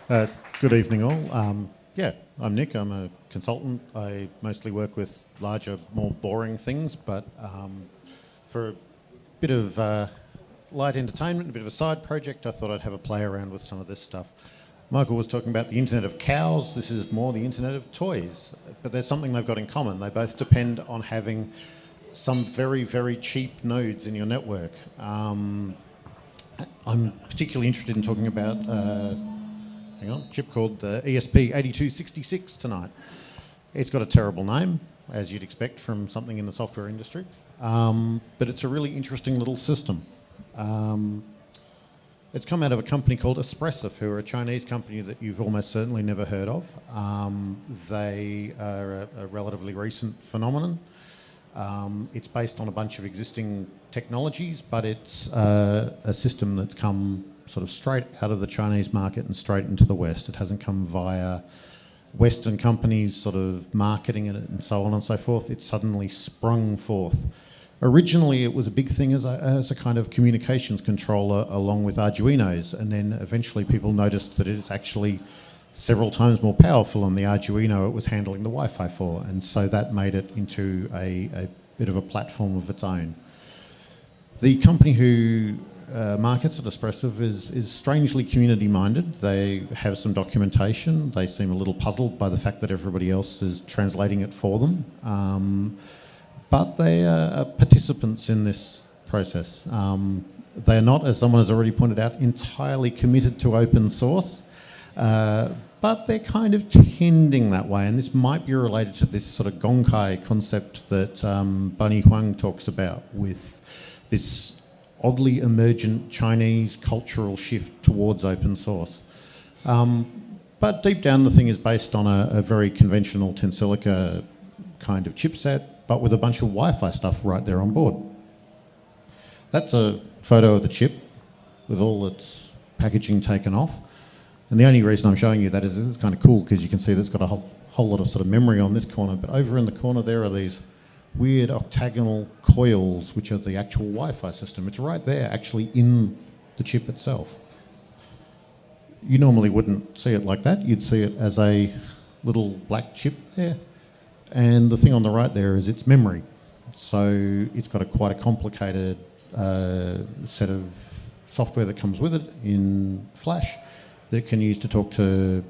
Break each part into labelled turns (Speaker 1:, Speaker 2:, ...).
Speaker 1: Good evening all. I'm Nick. I'm a consultant. I mostly work with larger, more boring things, but for a bit of light entertainment, a bit of a side project, I thought I'd have a play around with some of this stuff. Michael was talking about the internet of cows. This is more the internet of toys, but there's something they've got in common. They both depend on having some very, very cheap nodes in your network. I'm particularly interested in talking about a chip called the ESP8266 tonight. It's got a terrible name, as you'd expect from something in the software industry, but it's a really interesting little system. It's come out of a company called Espressif, who are a Chinese company that you've almost certainly never heard of. They are a relatively recent phenomenon. It's based on a bunch of existing technologies, but it's a system that's come sort of straight out of the Chinese market and straight into the West. It hasn't come via Western companies sort of marketing it and so on and so forth. It suddenly sprung forth. Originally, it was a big thing as a kind of communications controller along with Arduinos, and then eventually people noticed that it's actually several times more powerful than the Arduino it was handling the Wi-Fi for, and so that made it into a bit of a platform of its own. The company who markets at Espressif is strangely community-minded. They have some documentation. They seem a little puzzled by the fact that everybody else is translating it for them. But they are participants in this process. They are not, as someone has already pointed out, entirely committed to open source, but they're kind of tending that way, and this might be related to this sort of Gonkai concept that Bunny Huang talks about, with this oddly emergent Chinese cultural shift towards open source. But deep down the thing is based on a very conventional Tensilica kind of chipset, but with a bunch of Wi-Fi stuff right there on board. That's a photo of the chip with all its packaging taken off. And the only reason I'm showing you that is it's kind of cool because you can see that it's got a whole lot of sort of memory on this corner, but over in the corner there are these weird octagonal coils, which are the actual Wi-Fi system. It's right there, actually, in the chip itself. You normally wouldn't see it like that. You'd see it as a little black chip there. And the thing on the right there is its memory. So it's got quite a complicated set of software that comes with it in Flash that it can use to talk to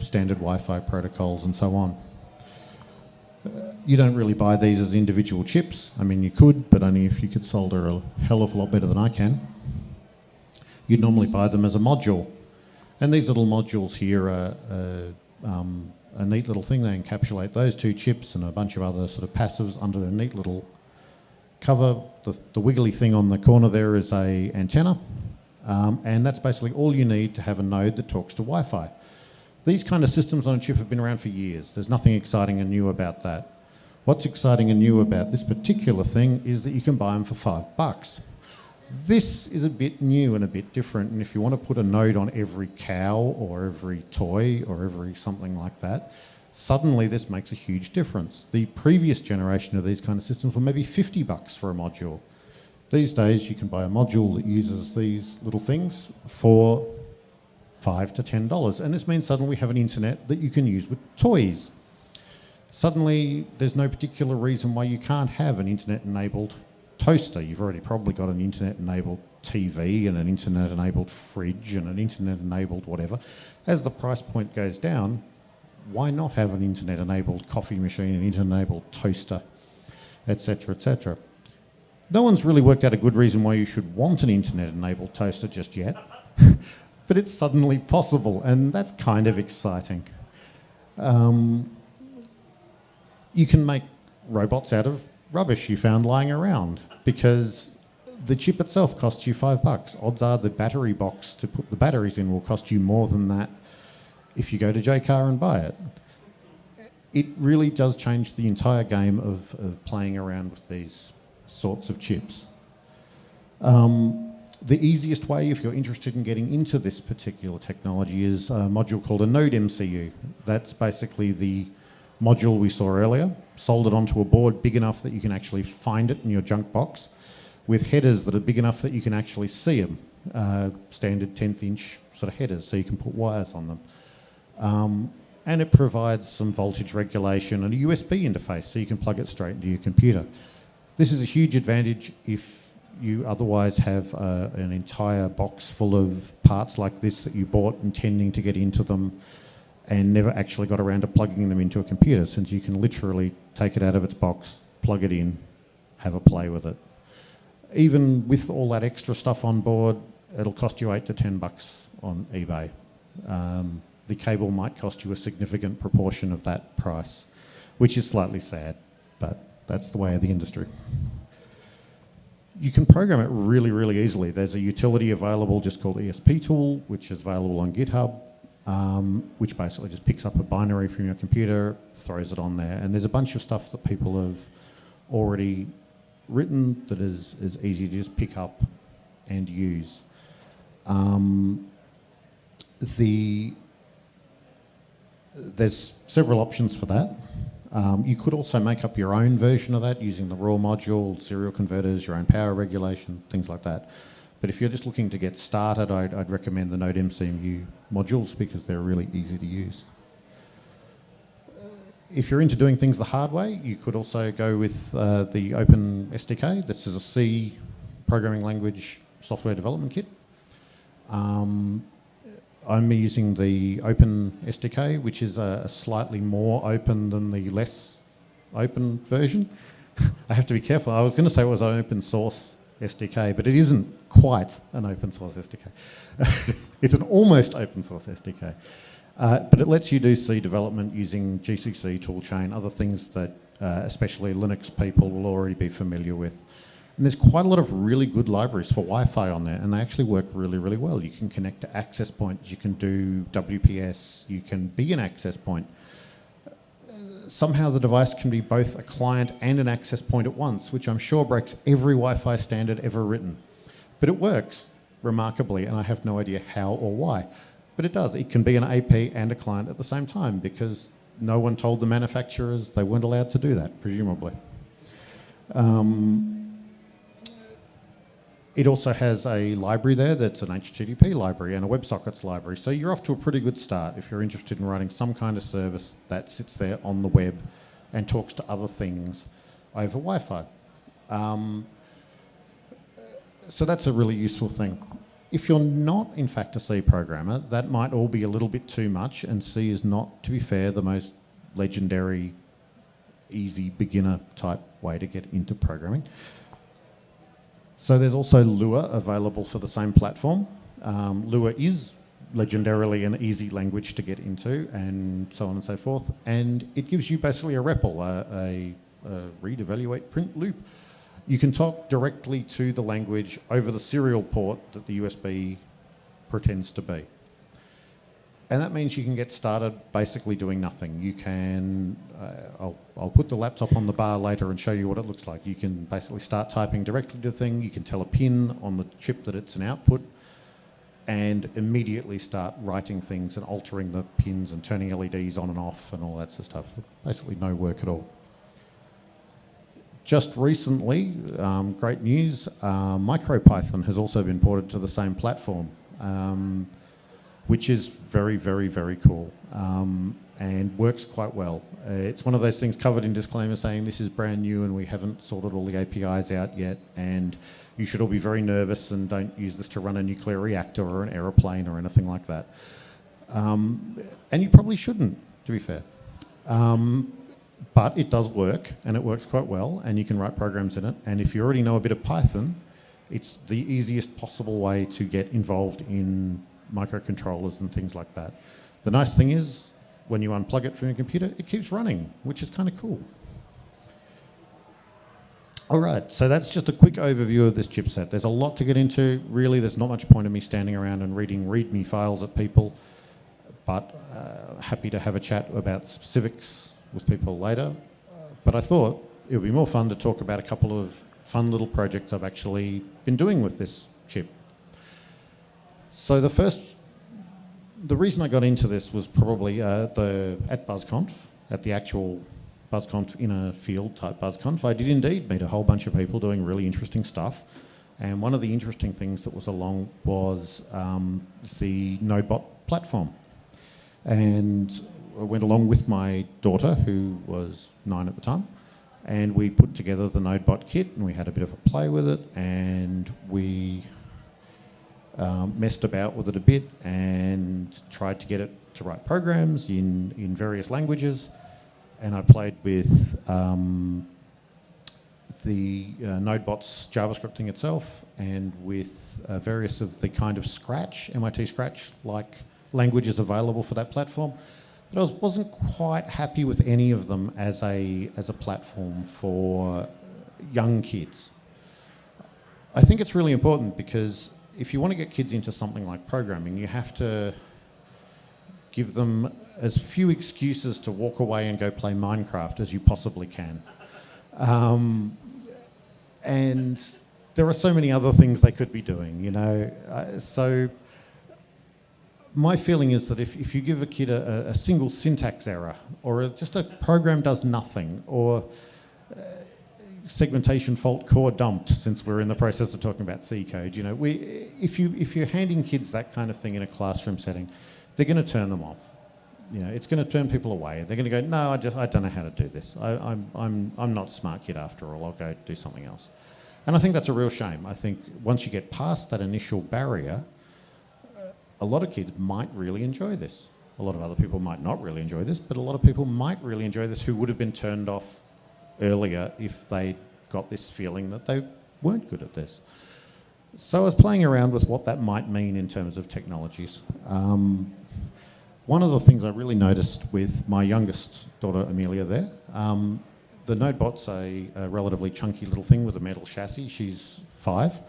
Speaker 1: standard Wi-Fi protocols and so on. You don't really buy these as individual chips. I mean, you could, but only if you could solder a hell of a lot better than I can. You'd normally buy them as a module. And these little modules here are a neat little thing. They encapsulate those two chips and a bunch of other sort of passives under a neat little cover. The wiggly thing on the corner there is a antenna, and that's basically all you need to have a node that talks to Wi-Fi. These kind of systems on a chip have been around for years. There's nothing exciting and new about that. What's exciting and new about this particular thing is that you can buy them for $5. This is a bit new and a bit different, and if you want to put a node on every cow or every toy or every something like that, suddenly this makes a huge difference. The previous generation of these kind of systems were maybe $50 for a module. These days you can buy a module that uses these little things for $5 to $10, and this means suddenly we have an internet that you can use with toys. Suddenly there's no particular reason why you can't have an internet-enabled toaster. You've already probably got an internet-enabled TV and an internet-enabled fridge and an internet-enabled whatever. As the price point goes down, why not have an internet-enabled coffee machine, an internet-enabled toaster, etc., etc. No one's really worked out a good reason why you should want an internet-enabled toaster just yet, but it's suddenly possible, and that's kind of exciting. You can make robots out of rubbish you found lying around, because the chip itself costs you $5. Odds are the battery box to put the batteries in will cost you more than that if you go to JCar and buy it. It really does change the entire game of playing around with these sorts of chips. The easiest way, if you're interested in getting into this particular technology, is a module called Anode MCU. That's basically the module we saw earlier, soldered onto a board big enough that you can actually find it in your junk box, with headers that are big enough that you can actually see them, standard 10th inch sort of headers, so you can put wires on them. And it provides some voltage regulation and a USB interface so you can plug it straight into your computer. This is a huge advantage if you otherwise have an entire box full of parts like this that you bought intending to get into them and never actually got around to plugging them into a computer, since you can literally take it out of its box, plug it in, have a play with it. Even with all that extra stuff on board, it'll cost you $8 to $10 on eBay. The cable might cost you a significant proportion of that price, which is slightly sad, but that's the way of the industry. You can program it really, really easily. There's a utility available just called ESP Tool, which is available on GitHub, which basically just picks up a binary from your computer, throws it on there, and there's a bunch of stuff that people have already written that is easy to just pick up and use. There's several options for that. You could also make up your own version of that using the raw module, serial converters, your own power regulation, things like that. But if you're just looking to get started, I'd recommend the Anode MCU modules because they're really easy to use. If you're into doing things the hard way, you could also go with the Open SDK. This is a C programming language software development kit. I'm using the Open SDK, which is a slightly more open than the less open version. I have to be careful. I was going to say it was an open source SDK, but it isn't quite an open source SDK. It's an almost open source SDK. But it lets you do C development using GCC, toolchain, other things that especially Linux people will already be familiar with. And there's quite a lot of really good libraries for Wi-Fi on there, and they actually work really, really well. You can connect to access points, you can do WPS, you can be an access point. Somehow the device can be both a client and an access point at once, which I'm sure breaks every Wi-Fi standard ever written. But it works remarkably, and I have no idea how or why. But it does. It can be an AP and a client at the same time because no one told the manufacturers they weren't allowed to do that, presumably. It also has a library there that's an HTTP library and a WebSockets library. So you're off to a pretty good start if you're interested in writing some kind of service that sits there on the web and talks to other things over Wi-Fi. So that's a really useful thing. If you're not, in fact, a C programmer, that might all be a little bit too much, and C is not, to be fair, the most legendary, easy, beginner type way to get into programming. So there's also Lua available for the same platform. Lua is legendarily an easy language to get into, and so on and so forth. And it gives you basically a REPL, a read, evaluate, print loop. You can talk directly to the language over the serial port that the USB pretends to be. And that means you can get started basically doing nothing. You can, I'll put the laptop on the bar later and show you what it looks like. You can basically start typing directly to the thing. You can tell a pin on the chip that it's an output and immediately start writing things and altering the pins and turning LEDs on and off and all that sort of stuff. Basically no work at all. Just recently, great news, MicroPython has also been ported to the same platform. Which is very, very, very cool and works quite well. It's one of those things covered in disclaimer saying this is brand new and we haven't sorted all the APIs out yet, and you should all be very nervous and don't use this to run a nuclear reactor or an aeroplane or anything like that. And you probably shouldn't, to be fair. But it does work, and it works quite well, and you can write programs in it. And if you already know a bit of Python, it's the easiest possible way to get involved in microcontrollers and things like that. The nice thing is, when you unplug it from your computer, it keeps running, which is kind of cool. All right, so that's just a quick overview of this chipset. There's a lot to get into. Really, there's not much point in me standing around and reading README files at people, but happy to have a chat about specifics with people later. But I thought it would be more fun to talk about a couple of fun little projects I've actually been doing with this chip. So the reason I got into this was probably at BuzzConf, at the actual BuzzConf inner field type BuzzConf. I did indeed meet a whole bunch of people doing really interesting stuff. And one of the interesting things that was along was the NodeBOTS platform. And I went along with my daughter, who was 9 at the time, and we put together the NodeBOT kit, and we had a bit of a play with it, and we messed about with it a bit and tried to get it to write programs in various languages. And I played with the NodeBOTS JavaScript thing itself, and with various of the kind of Scratch, MIT Scratch-like languages available for that platform. But I wasn't quite happy with any of them as a platform for young kids. I think it's really important because if you want to get kids into something like programming, you have to give them as few excuses to walk away and go play Minecraft as you possibly can. And there are so many other things they could be doing, you know. So my feeling is that if you give a kid a single syntax error, or just a program does nothing, or segmentation fault core dumped, since we're in the process of talking about C code, you know, if you're handing kids that kind of thing in a classroom setting, they're going to turn them off. You know, it's going to turn people away. They're going to go, no, I don't know how to do this. I'm not a smart kid after all. I'll go do something else. And I think that's a real shame. I think once you get past that initial barrier, a lot of kids might really enjoy this. A lot of other people might not really enjoy this, but a lot of people might really enjoy this who would have been turned off earlier if they got this feeling that they weren't good at this. So I was playing around with what that might mean in terms of technologies. One of the things I really noticed with my youngest daughter, Amelia, there, the NodeBOT's a relatively chunky little thing with a metal chassis. She's 5.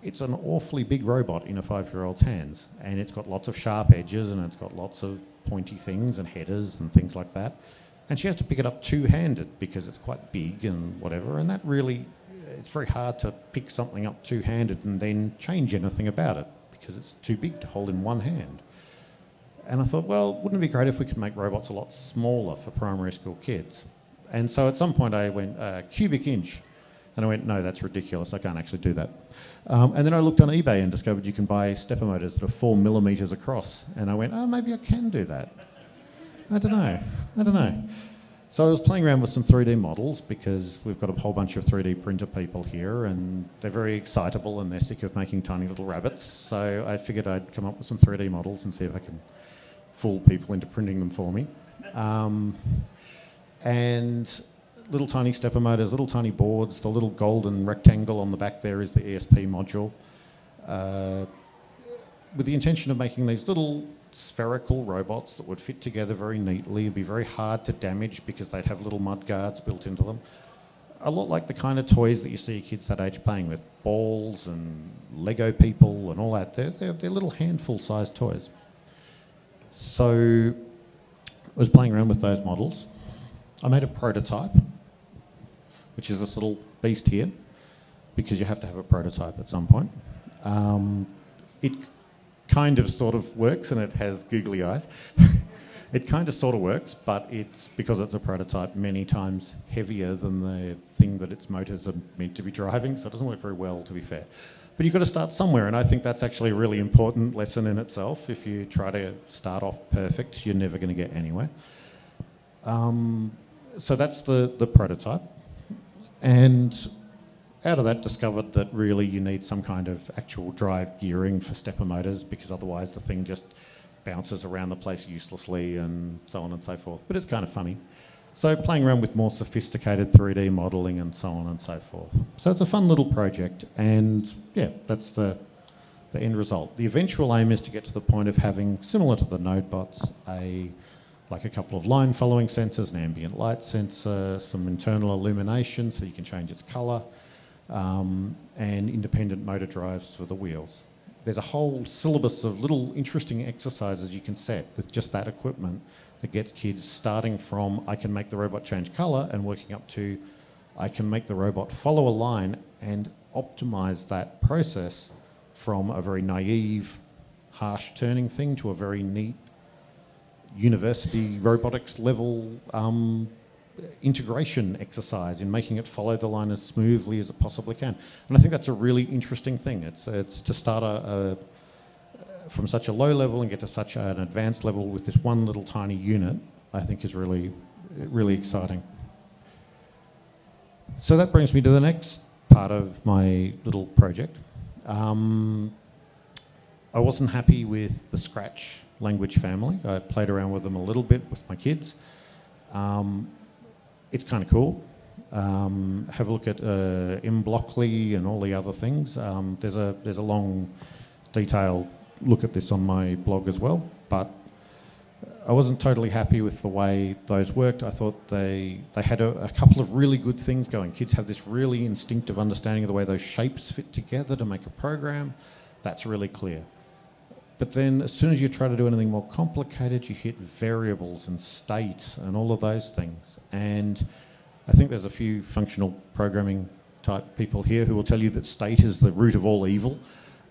Speaker 1: It's an awfully big robot in a 5-year-old's hands, and it's got lots of sharp edges, and it's got lots of pointy things and headers and things like that. And she has to pick it up two-handed because it's quite big and whatever, and that really, it's very hard to pick something up two-handed and then change anything about it because it's too big to hold in one hand. And I thought, well, wouldn't it be great if we could make robots a lot smaller for primary school kids? And so at some point I went, cubic inch. And I went, no, that's ridiculous. I can't actually do that. And then I looked on eBay and discovered you can buy stepper motors that are 4 millimeters across. And I went, oh, maybe I can do that. I don't know. So I was playing around with some 3D models because we've got a whole bunch of 3D printer people here, and they're very excitable and they're sick of making tiny little rabbits. So I figured I'd come up with some 3D models and see if I can fool people into printing them for me. And little tiny stepper motors, little tiny boards, the little golden rectangle on the back there is the ESP module, with the intention of making these little spherical robots that would fit together very neatly. It'd be very hard to damage because they'd have little mud guards built into them. A lot like the kind of toys that you see kids that age playing with, balls and Lego people and all that. They're little handful-sized toys. So I was playing around with those models. I made a prototype, which is this little beast here, because you have to have a prototype at some point. It kind of sort of works, and it has googly eyes. It kind of sort of works, but it's, because it's a prototype, many times heavier than the thing that its motors are meant to be driving, so it doesn't work very well, to be fair. But you've got to start somewhere, and I think that's actually a really important lesson in itself. If you try to start off perfect, you're never going to get anywhere. So that's the prototype. And out of that, discovered that really you need some kind of actual drive gearing for stepper motors, because otherwise the thing just bounces around the place uselessly and so on and so forth. But it's kind of funny. So playing around with more sophisticated 3D modelling and so on and so forth. So it's a fun little project, and yeah, that's the end result. The eventual aim is to get to the point of having, similar to the NodeBOTS, like a couple of line following sensors, an ambient light sensor, some internal illumination so you can change its colour, and independent motor drives for the wheels. There's a whole syllabus of little interesting exercises you can set with just that equipment that gets kids starting from, I can make the robot change colour, and working up to, I can make the robot follow a line and optimise that process from a very naive, harsh turning thing to a very neat, university robotics level integration exercise in making it follow the line as smoothly as it possibly can. And I think that's a really interesting thing. It's to start from such a low level and get to such an advanced level with this one little tiny unit, I think is really, really exciting. So that brings me to the next part of my little project. I wasn't happy with the Scratch language family. I played around with them a little bit with my kids. It's kind of cool. Have a look at mblockly and all the other things. There's a long, detailed look at this on my blog as well, but I wasn't totally happy with the way those worked. I thought they had a couple of really good things going. Kids have this really instinctive understanding of the way those shapes fit together to make a program. That's really clear. But then as soon as you try to do anything more complicated, you hit variables and state and all of those things. And I think there's a few functional programming type people here who will tell you that state is the root of all evil.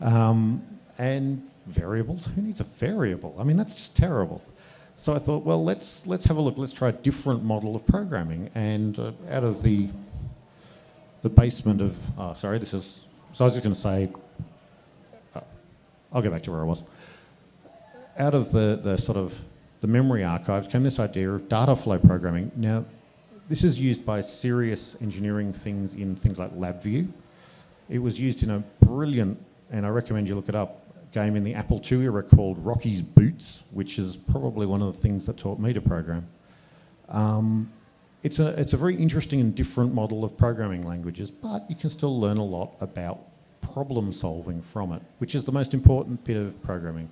Speaker 1: And variables, who needs a variable? I mean, that's just terrible. So I thought, well, let's have a look. Let's try a different model of programming. And out of the basement of, so I was just going to say, I'll go back to where I was. Out of the sort of the memory archives came this idea of Dataflow programming. Now, this is used by serious engineering things in things like LabVIEW. It was used in a brilliant, and I recommend you look it up, game in the Apple II era called Rocky's Boots, which is probably one of the things that taught me to program. It's a very interesting and different model of programming languages, but you can still learn a lot about problem solving from it, which is the most important bit of programming.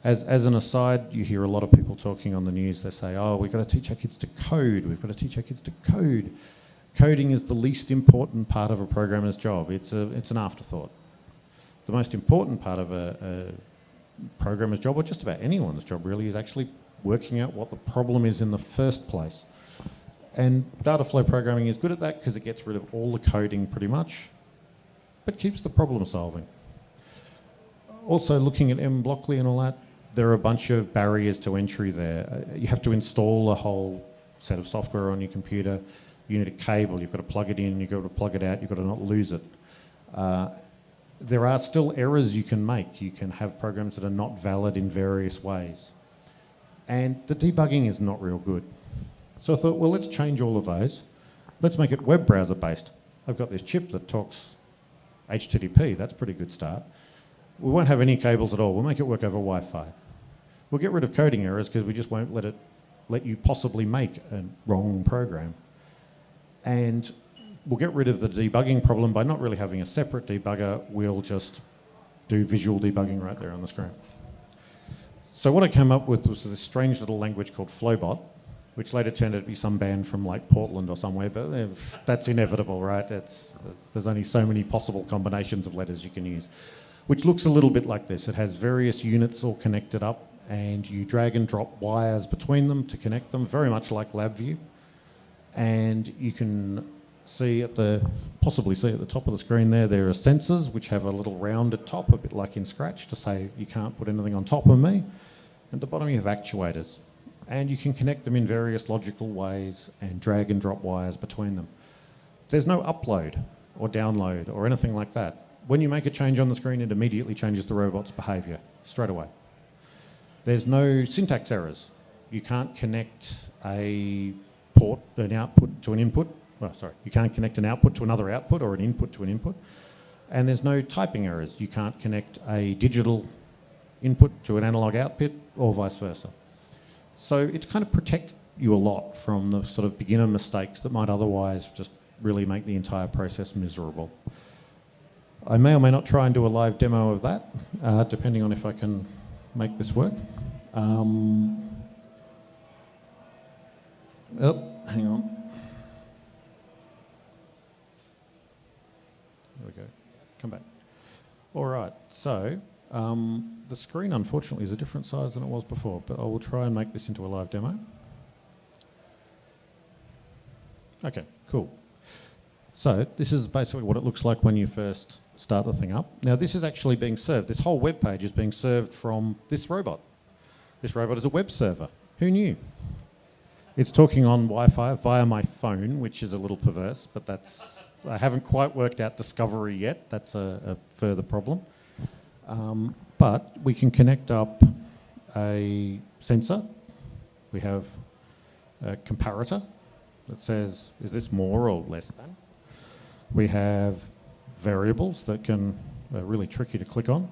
Speaker 1: As an aside, you hear a lot of people talking on the news. They say, oh, we've got to teach our kids to code. We've got to teach our kids to code. Coding is the least important part of a programmer's job. It's an afterthought. The most important part of a programmer's job, or just about anyone's job really, is actually working out what the problem is in the first place. And Dataflow programming is good at that because it gets rid of all the coding pretty much, but keeps the problem solving. Also, looking at mblockly and all that, there are a bunch of barriers to entry there. You have to install a whole set of software on your computer. You need a cable, you've got to plug it in, you've got to plug it out, you've got to not lose it. There are still errors you can make. You can have programs that are not valid in various ways. And the debugging is not real good. So I thought, well, let's change all of those. Let's make it web browser based. I've got this chip that talks HTTP, that's a pretty good start. We won't have any cables at all. We'll make it work over Wi-Fi. We'll get rid of coding errors because we just won't let you possibly make a wrong program. And we'll get rid of the debugging problem by not really having a separate debugger. We'll just do visual debugging right there on the screen. So what I came up with was this strange little language called Flowbot, which later turned out to be some band from like Portland or somewhere, but that's inevitable, right? There's only so many possible combinations of letters you can use, which looks a little bit like this. It has various units all connected up, and you drag and drop wires between them to connect them, very much like LabVIEW. And you can possibly see at the top of the screen there are sensors which have a little rounded top, a bit like in Scratch, to say you can't put anything on top of me. At the bottom you have actuators. And you can connect them in various logical ways and drag and drop wires between them. There's no upload or download or anything like that. When you make a change on the screen, it immediately changes the robot's behavior straight away. There's no syntax errors. You can't connect an output to an input. You can't connect an output to another output or an input to an input. And there's no typing errors. You can't connect a digital input to an analog output or vice versa. So it kind of protects you a lot from the sort of beginner mistakes that might otherwise just really make the entire process miserable. I may or may not try and do a live demo of that, depending on if I can make this work. Oh, hang on. There we go. Come back. All right, so the screen, unfortunately, is a different size than it was before, but I will try and make this into a live demo. Okay, cool. So this is basically what it looks like when you first start the thing up. Now, this is actually being served. This whole web page is being served from this robot. This robot is a web server. Who knew? It's talking on Wi-Fi via my phone, which is a little perverse, but I haven't quite worked out discovery yet. That's a further problem. But But we can connect up a sensor. We have a comparator that says, is this more or less than? We have variables that are really tricky to click on.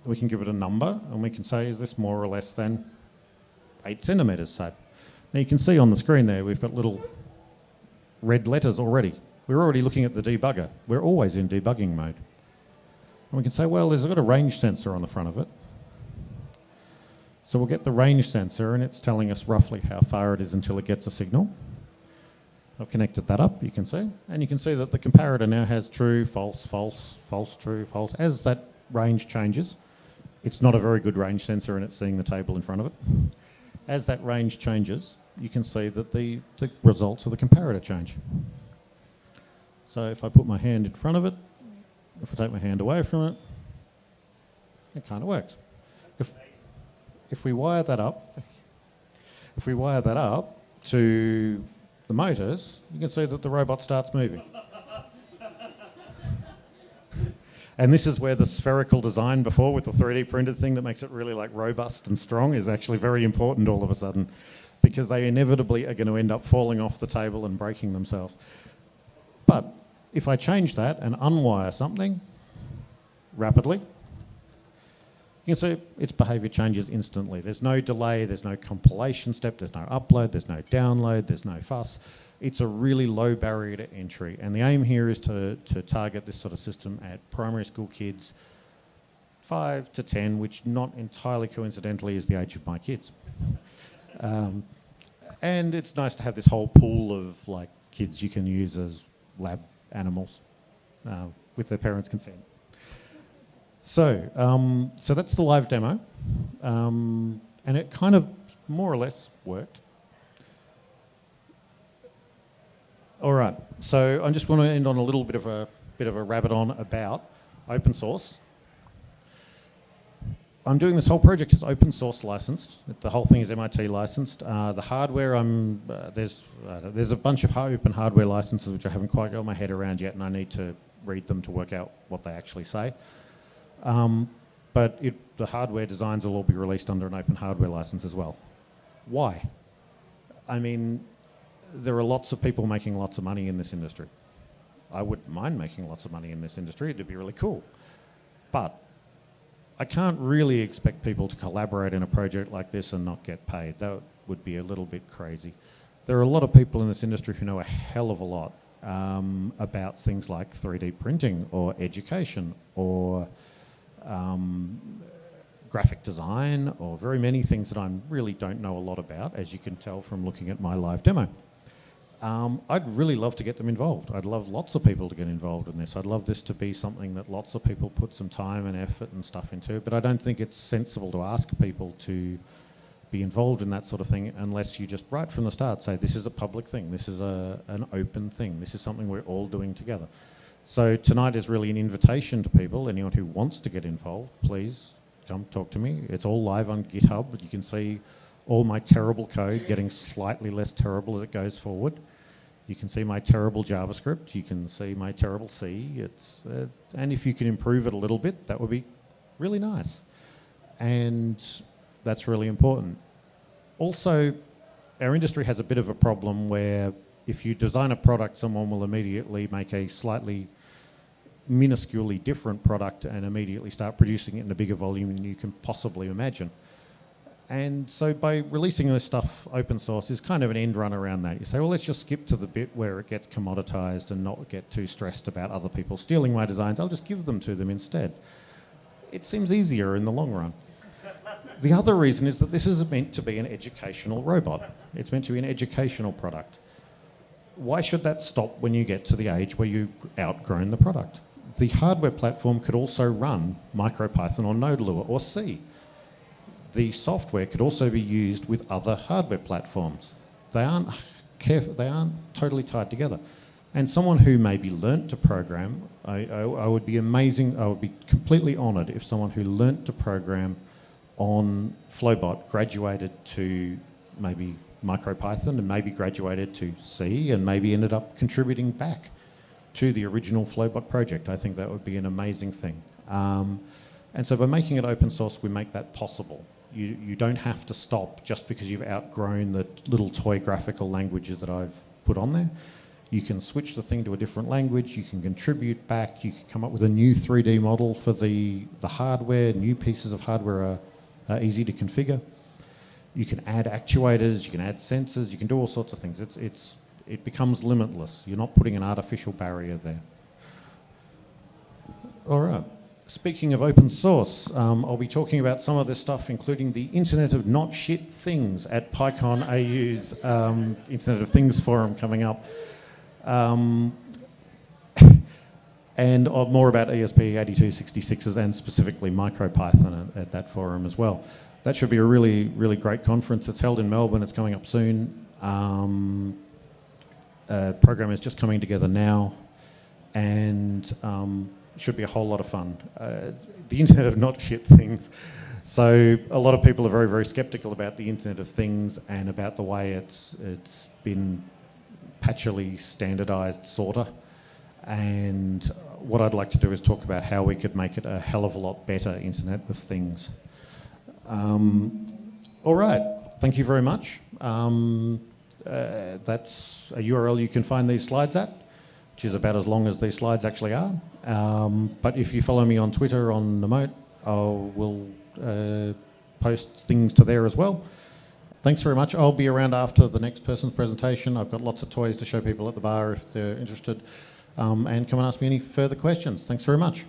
Speaker 1: We can give it a number and we can say, is this more or less than 8 centimetres, say. Now you can see on the screen there, we've got little red letters already. We're already looking at the debugger. We're always in debugging mode. And we can say, well, there's got a range sensor on the front of it. So we'll get the range sensor and it's telling us roughly how far it is until it gets a signal. I've connected that up, you can see. And you can see that the comparator now has true, false, false, false, true, false. As that range changes, it's not a very good range sensor and it's seeing the table in front of it. As that range changes, you can see that the results of the comparator change. So if I put my hand in front of it, if I take my hand away from it, it kind of works. If we wire that up, to the motors, you can see that the robot starts moving. And this is where the spherical design before with the 3D printed thing that makes it really like robust and strong is actually very important all of a sudden, because they inevitably are going to end up falling off the table and breaking themselves. But if I change that and unwire something rapidly, you can see its behavior changes instantly. There's no delay, there's no compilation step, there's no upload, there's no download, there's no fuss. It's a really low barrier to entry. And the aim here is to target this sort of system at primary school kids 5 to 10, which not entirely coincidentally is the age of my kids. And it's nice to have this whole pool of like kids you can use as lab animals with their parents' consent. So that's the live demo, and it kind of more or less worked. All right, so I just want to end on a little bit of a rabbit on about open source. I'm doing this whole project as open source licensed. The whole thing is MIT licensed. The hardware, there's a bunch of open hardware licenses which I haven't quite got my head around yet, and I need to read them to work out what they actually say. But the hardware designs will all be released under an open hardware license as well. Why? I mean, there are lots of people making lots of money in this industry. I wouldn't mind making lots of money in this industry. It'd be really cool. But I can't really expect people to collaborate in a project like this and not get paid. That would be a little bit crazy. There are a lot of people in this industry who know a hell of a lot about things like 3D printing or education or graphic design or very many things that I really don't know a lot about, as you can tell from looking at my live demo. I'd really love to get them involved. I'd love lots of people to get involved in this. I'd love this to be something that lots of people put some time and effort and stuff into, but I don't think it's sensible to ask people to be involved in that sort of thing unless you just right from the start say this is a public thing, this is an open thing, this is something we're all doing together. So tonight is really an invitation to people. Anyone who wants to get involved, please come talk to me. It's all live on GitHub. You can see all my terrible code getting slightly less terrible as it goes forward. You can see my terrible JavaScript. You can see my terrible C. And if you can improve it a little bit, that would be really nice. And that's really important. Also, our industry has a bit of a problem where if you design a product, someone will immediately make a slightly minusculely different product and immediately start producing it in a bigger volume than you can possibly imagine. And so by releasing this stuff open source is kind of an end run around that. You say, well, let's just skip to the bit where it gets commoditized and not get too stressed about other people stealing my designs. I'll just give them to them instead. It seems easier in the long run. The other reason is that this is meant to be an educational robot. It's meant to be an educational product. Why should that stop when you get to the age where you've outgrown the product? The hardware platform could also run MicroPython or NodeBOTS or C. The software could also be used with other hardware platforms. They aren't totally tied together. And someone who maybe learnt to program, I would be completely honoured if someone who learnt to program on Flowbot graduated to maybe MicroPython and maybe graduated to C and maybe ended up contributing back to the original Flowbot project. I think that would be an amazing thing. And so by making it open source, we make that possible. You don't have to stop just because you've outgrown the little toy graphical languages that I've put on there. You can switch the thing to a different language, you can contribute back, you can come up with a new 3D model for the hardware. New pieces of hardware are easy to configure. You can add actuators, you can add sensors, you can do all sorts of things. It becomes limitless. You're not putting an artificial barrier there. All right. Speaking of open source, I'll be talking about some of this stuff, including the Internet of Not Shit Things at PyCon AU's Internet of Things forum coming up. And more about ESP8266s and specifically MicroPython at that forum as well. That should be a really, really great conference. It's held in Melbourne. It's coming up soon. Program is just coming together now, and should be a whole lot of fun. The Internet of Not Shit Things. So a lot of people are very, very skeptical about the Internet of Things and about the way it's been patchily standardized, sorta. And what I'd like to do is talk about how we could make it a hell of a lot better Internet of Things. All right, thank you very much. That's a URL you can find these slides at, which is about as long as these slides actually are. But if you follow me on Twitter, on NodeBOTS, I will post things to there as well. Thanks very much. I'll be around after the next person's presentation. I've got lots of toys to show people at the bar if they're interested. And come and ask me any further questions. Thanks very much.